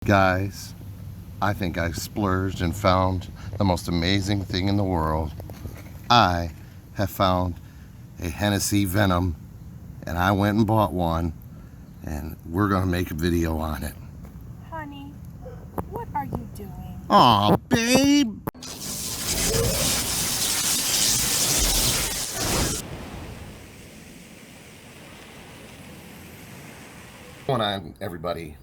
Guys, I think I splurged and found the most amazing thing in the world. I have found a Hennessy Venom, and I went and bought one, and we're gonna make a video on it. Honey, what are you doing? Aw, babe! What's going on, everybody?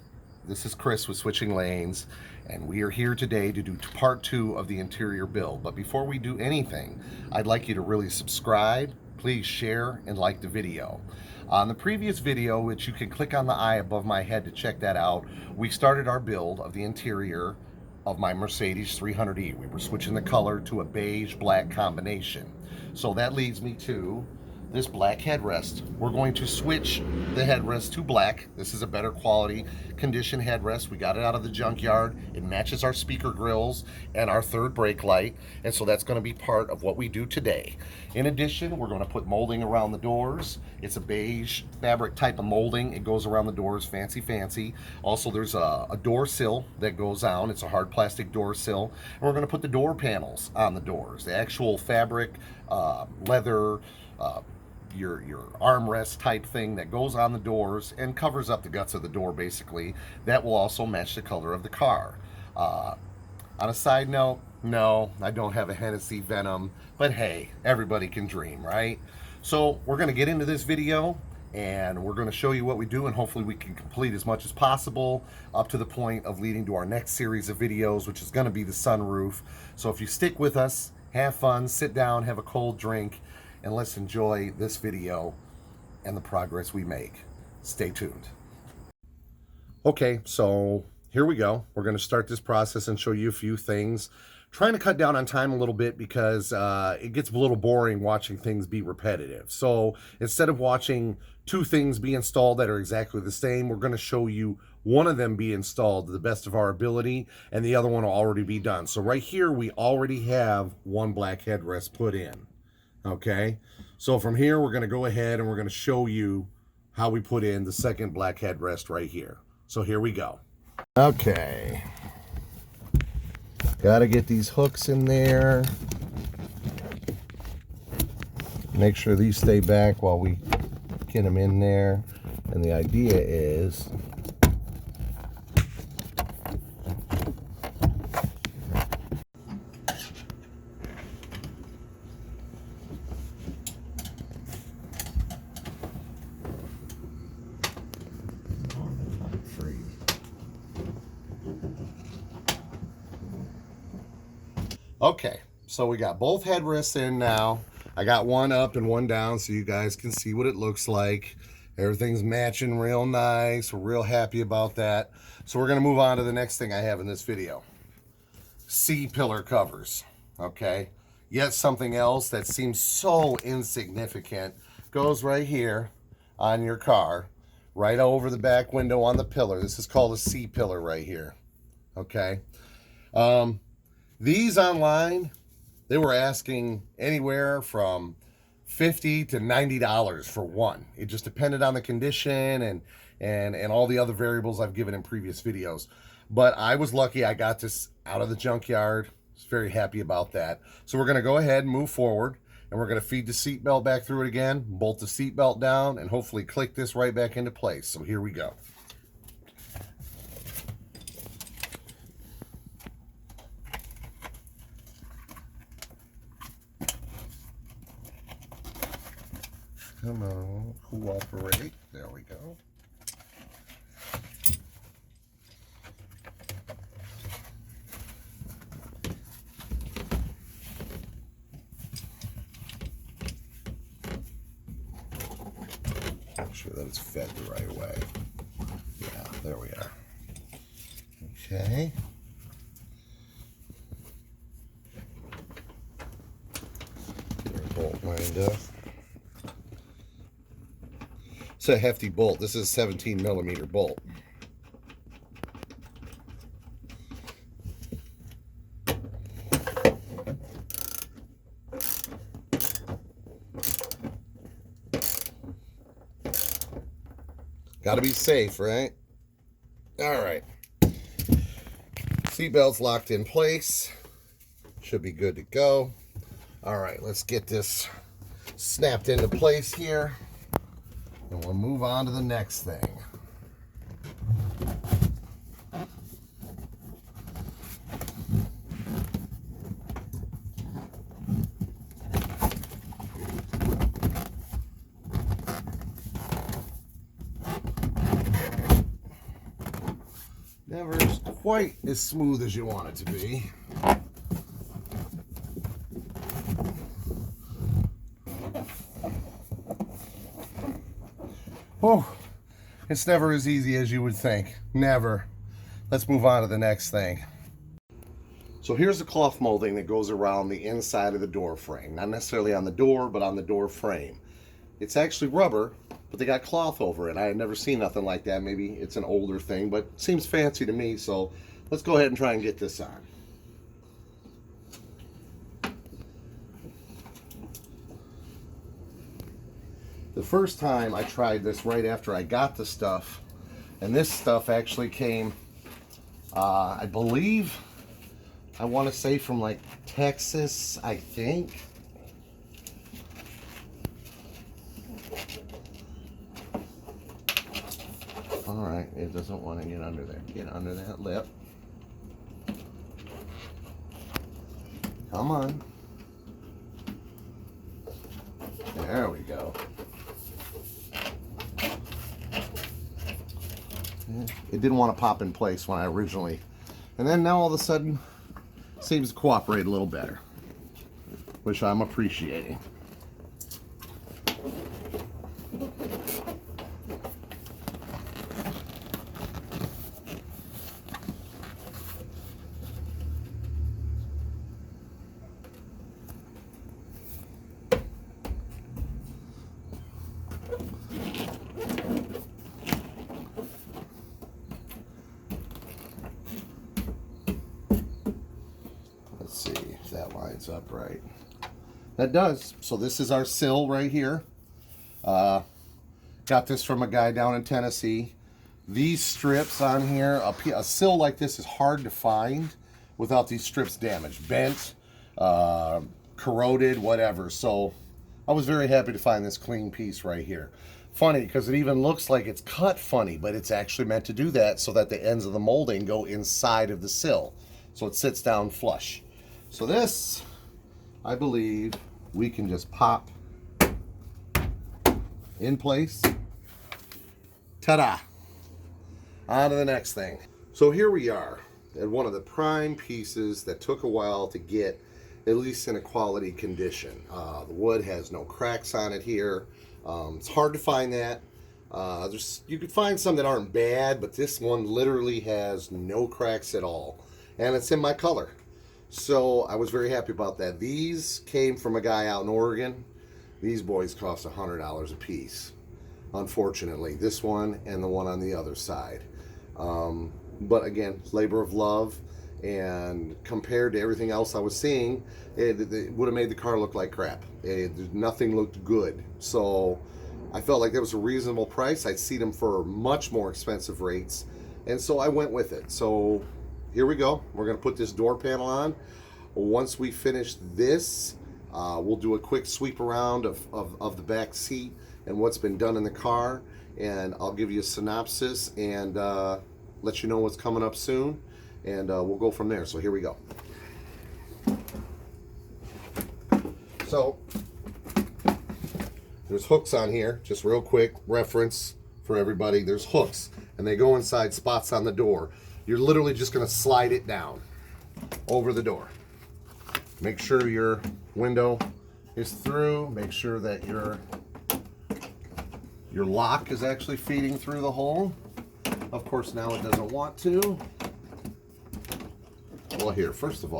This is Chris with Switching Lanes, and we are here today to do part 2 of the interior build. But before we do anything, I'd like you to really subscribe, please share, and like the video. On the previous video, which you can click on the eye above my head to check that out, we started our build of the interior of my Mercedes 300E. We were switching the color to a beige black combination. So that leads me to this black headrest. We're going to switch the headrest to black. This is a better quality condition headrest. We got it out of the junkyard. It matches our speaker grills and our third brake light, and so that's going to be part of what we do today. In addition, we're going to put molding around the doors. It's a beige fabric type of molding. It goes around the doors, fancy. Also, there's a door sill that goes on. It's a hard plastic door sill, and we're going to put the door panels on the doors. The actual fabric, leather, your armrest type thing that goes on the doors and covers up the guts of the door, basically. That will also match the color of the car. On a side note, no, I don't have a Hennessy Venom, but hey, everybody can dream, right? So we're going to get into this video, and we're going to show you what we do, and hopefully we can complete as much as possible up to the point of leading to our next series of videos, which is going to be the sunroof. So if you stick with us, have fun, sit down, have a cold drink, and let's enjoy this video and the progress we make. Stay tuned. Okay, so here we go. We're going to start this process and show you a few things. Trying to cut down on time a little bit because it gets a little boring watching things be repetitive. So instead of watching two things be installed that are exactly the same, we're going to show you one of them be installed to the best of our ability, and the other one will already be done. So right here, we already have one black headrest put in. Okay, so from here, we're going to go ahead and we're going to show you how we put in the second black headrest right here. So here we go. Okay. Got to get these hooks in there. Make sure these stay back while we get them in there. And the idea is okay, so we got both headrests in now. I got one up and one down so you guys can see what it looks like. Everything's matching real nice. We're real happy about that. So we're going to move on to the next thing I have in this video. C-pillar covers, okay? Yet something else that seems so insignificant goes right here on your car, right over the back window on the pillar. This is called a C-pillar right here, okay? These online, they were asking anywhere from $50 to $90 for one. It just depended on the condition and all the other variables I've given in previous videos. But I was lucky I got this out of the junkyard. I was very happy about that. So we're going to go ahead and move forward, and we're going to feed the seatbelt back through it again, bolt the seatbelt down, and hopefully click this right back into place. So here we go. Come on, cooperate. There we go. Make sure that it's fed the right way. Yeah, there we are. Okay. Get our bolt lined up. It's a hefty bolt. This is a 17 millimeter bolt. Got to be safe, right? All right. Seatbelt's locked in place. Should be good to go. All right, let's get this snapped into place here, and we'll move on to the next thing. Never quite as smooth as you want it to be. Oh, it's never as easy as you would think. Never. Let's move on to the next thing. So here's the cloth molding that goes around the inside of the door frame. Not necessarily on the door, but on the door frame. It's actually rubber, but they got cloth over it. I had never seen nothing like that. Maybe it's an older thing, but it seems fancy to me. So let's go ahead and try and get this on. The first time I tried this right after I got the stuff, and this stuff actually came, I believe, I want to say from like Texas, I think. All right, it doesn't want to get under there. Get under that lip. Come on. There we go. It didn't want to pop in place when I originally, and then now all of a sudden seems to cooperate a little better, which I'm appreciating. Let's see if that lines up right. That does. So this is our sill right here. Got this from a guy down in Tennessee. These strips on here, a sill like this is hard to find without these strips damaged, bent, corroded, whatever. So I was very happy to find this clean piece right here. Funny, because it even looks like it's cut funny, but it's actually meant to do that so that the ends of the molding go inside of the sill, so it sits down flush. So this, I believe, we can just pop in place. Ta-da! On to the next thing. So here we are at one of the prime pieces that took a while to get, at least in a quality condition. The wood has no cracks on it here. It's hard to find that. You could find some that aren't bad, but this one literally has no cracks at all. And it's in my color. So I was very happy about that. These came from a guy out in Oregon. These boys cost $100 a piece. Unfortunately, this one and the one on the other side. But again, labor of love, and compared to everything else I was seeing, it would have made the car look like crap. Nothing looked good. So I felt like that was a reasonable price. I'd see them for much more expensive rates, and so I went with it. So here we go. We're going to put this door panel on. Once we finish this, we'll do a quick sweep around of the back seat and what's been done in the car, and I'll give you a synopsis and let you know what's coming up soon, and we'll go from there. So here we go. So there's hooks on here, just real quick reference for everybody. There's hooks, and they go inside spots on the door. You're literally just going to slide it down over the door. Make sure your window is through. Make sure that your lock is actually feeding through the hole. Of course, now it doesn't want to. Well, here, first and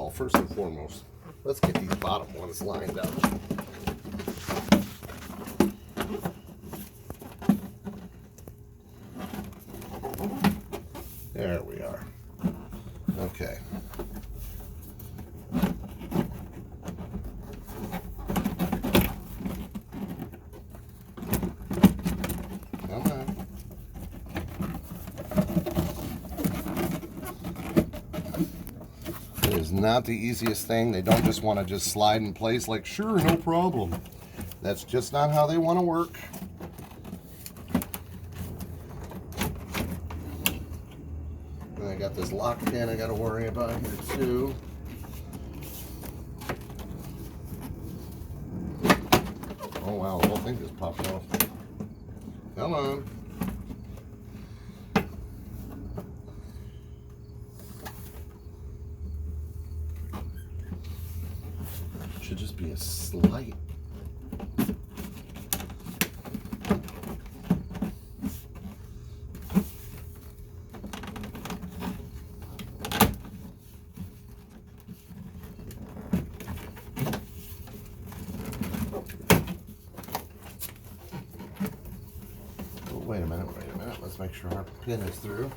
foremost, let's get these bottom ones lined up. There we are. Okay. Come on. is not the easiest thing. They don't just want to just slide in place like, sure, no problem. That's just not how they want to work. And I got this lock pin I got to worry about here too. Oh wow, the whole thing just popped off. Come on. Should just be a slight. Oh, wait a minute. Let's make sure our pin is through.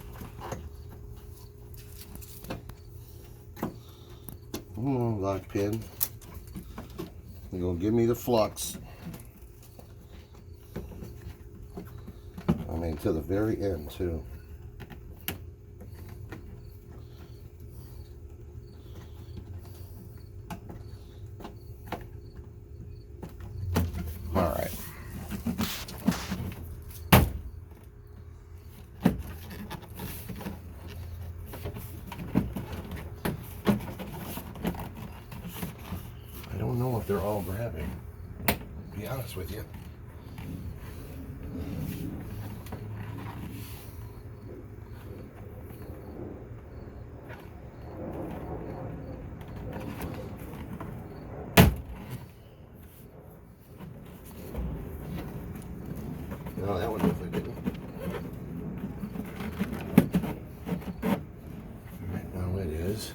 Lock pin. You're gonna give me the flux. I mean, to the very end too. All right. I don't know if they're all grabbing, to be honest with you. No, that one definitely didn't. Right now it is.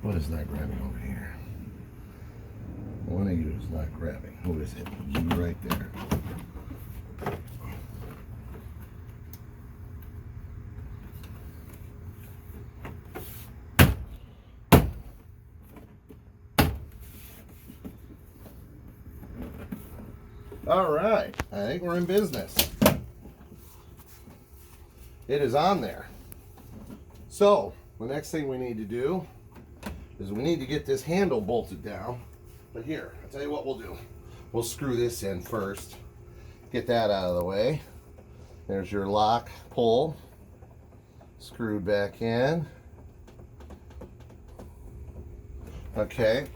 What is not grabbing over here? One of you is not grabbing. Who is it? You right there. All right, I think we're in business. It is on there. So the next thing we need to do is we need to get this handle bolted down. But here, I'll tell you what we'll do. We'll screw this in first. Get that out of the way. There's your lock pull. Screwed back in. Okay.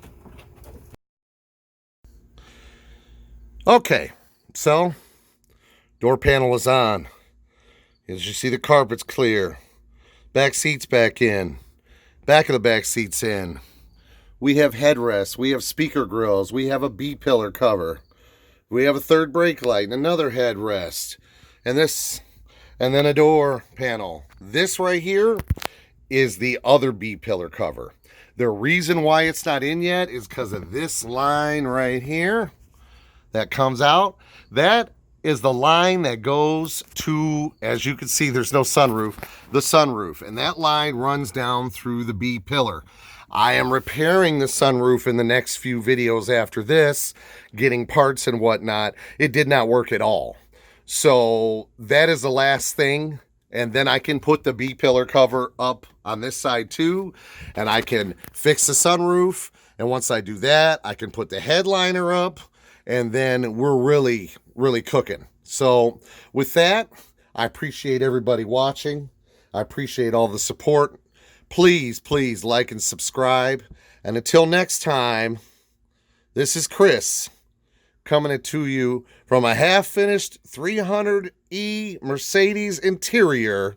Okay, so door panel is on. As you see, the carpet's clear. Back seat's back in. Back of the back seat's in. We have headrests. We have speaker grills. We have a B-pillar cover. We have a third brake light and another headrest. And this, and then a door panel. This right here is the other B-pillar cover. The reason why it's not in yet is because of this line right here that comes out. That is the line that goes to, as you can see, there's no sunroof, the sunroof. And that line runs down through the B pillar. I am repairing the sunroof in the next few videos after this, getting parts and whatnot. It did not work at all. So that is the last thing. And then I can put the B pillar cover up on this side too. And I can fix the sunroof. And once I do that, I can put the headliner up. And then we're really cooking. So with that, I appreciate everybody watching. I appreciate all the support. Please like and subscribe. And until next time, this is Chris coming to you from a half-finished 300E Mercedes interior.